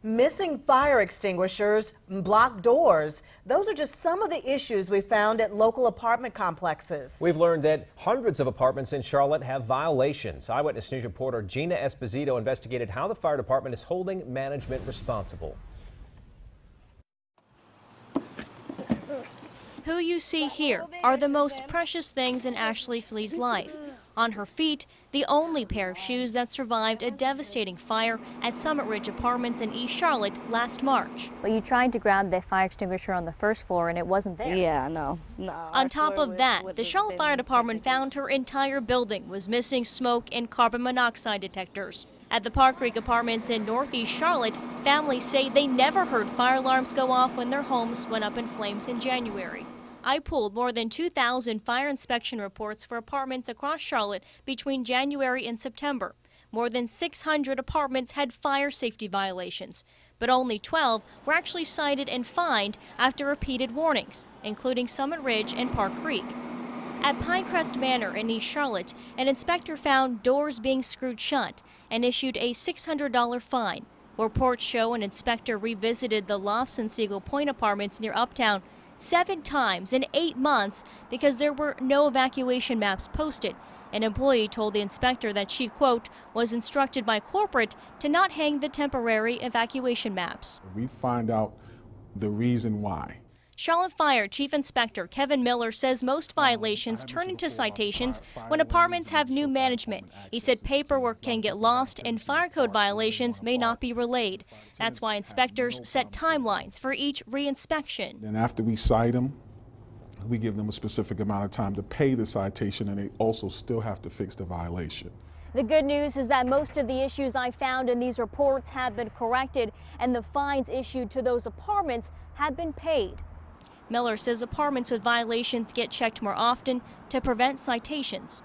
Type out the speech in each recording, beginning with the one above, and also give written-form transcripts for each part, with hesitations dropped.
Missing fire extinguishers, blocked doors. Those are just some of the issues we found at local apartment complexes. We've learned that hundreds of apartments in Charlotte have violations. Eyewitness News reporter Gina Esposito investigated how the fire department is holding management responsible. Who you see here are the most precious things in Ashley Flea's life. On her feet, the only pair of shoes that survived a devastating fire at Summit Ridge Apartments in East Charlotte last March. Well, you tried to grab the fire extinguisher on the first floor and it wasn't there. Yeah, no. On top of that, the Charlotte Fire Department found her entire building was missing smoke and carbon monoxide detectors. At the Park Creek Apartments in Northeast Charlotte, families say they never heard fire alarms go off when their homes went up in flames in January. I pulled more than 2,000 fire inspection reports for apartments across Charlotte between January and September. More than 600 apartments had fire safety violations, but only 12 were actually cited and fined after repeated warnings, including Summit Ridge and Park Creek. At Pinecrest Manor in East Charlotte, an inspector found doors being screwed shut and issued a $600 fine. Reports show an inspector revisited the Lofts and Siegel Point apartments near Uptown 7 times in 8 months because there were no evacuation maps posted. An employee told the inspector that she, quote, was instructed by corporate to not hang the temporary evacuation maps. We find out the reason why. Charlotte Fire Chief Inspector Kevin Miller says most violations turn into citations when apartments have new management. He said paperwork can get lost and fire code violations may not be relayed. That's why inspectors set timelines for each reinspection. And after we cite them, we give them a specific amount of time to pay the citation, and they also still have to fix the violation. The good news is that most of the issues I found in these reports have been corrected and the fines issued to those apartments have been paid. Miller says apartments with violations get checked more often to prevent citations.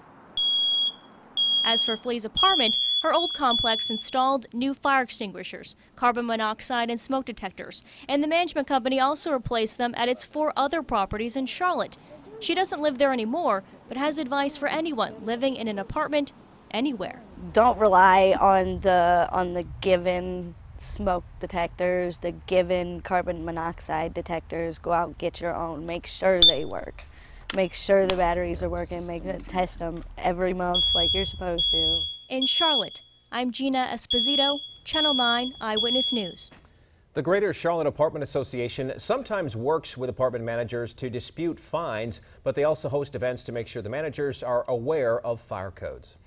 As for Flea's apartment, her old complex installed new fire extinguishers, carbon monoxide and smoke detectors, and the management company also replaced them at its 4 other properties in Charlotte. She doesn't live there anymore, but has advice for anyone living in an apartment anywhere. Don't rely on the given smoke detectors, the given carbon monoxide detectors. Go out and get your own. Make sure they work. Make sure the batteries are working. Test them every month like you're supposed to. In Charlotte, I'm Gina Esposito, Channel 9 Eyewitness News. The Greater Charlotte Apartment Association sometimes works with apartment managers to dispute fines, but they also host events to make sure the managers are aware of fire codes.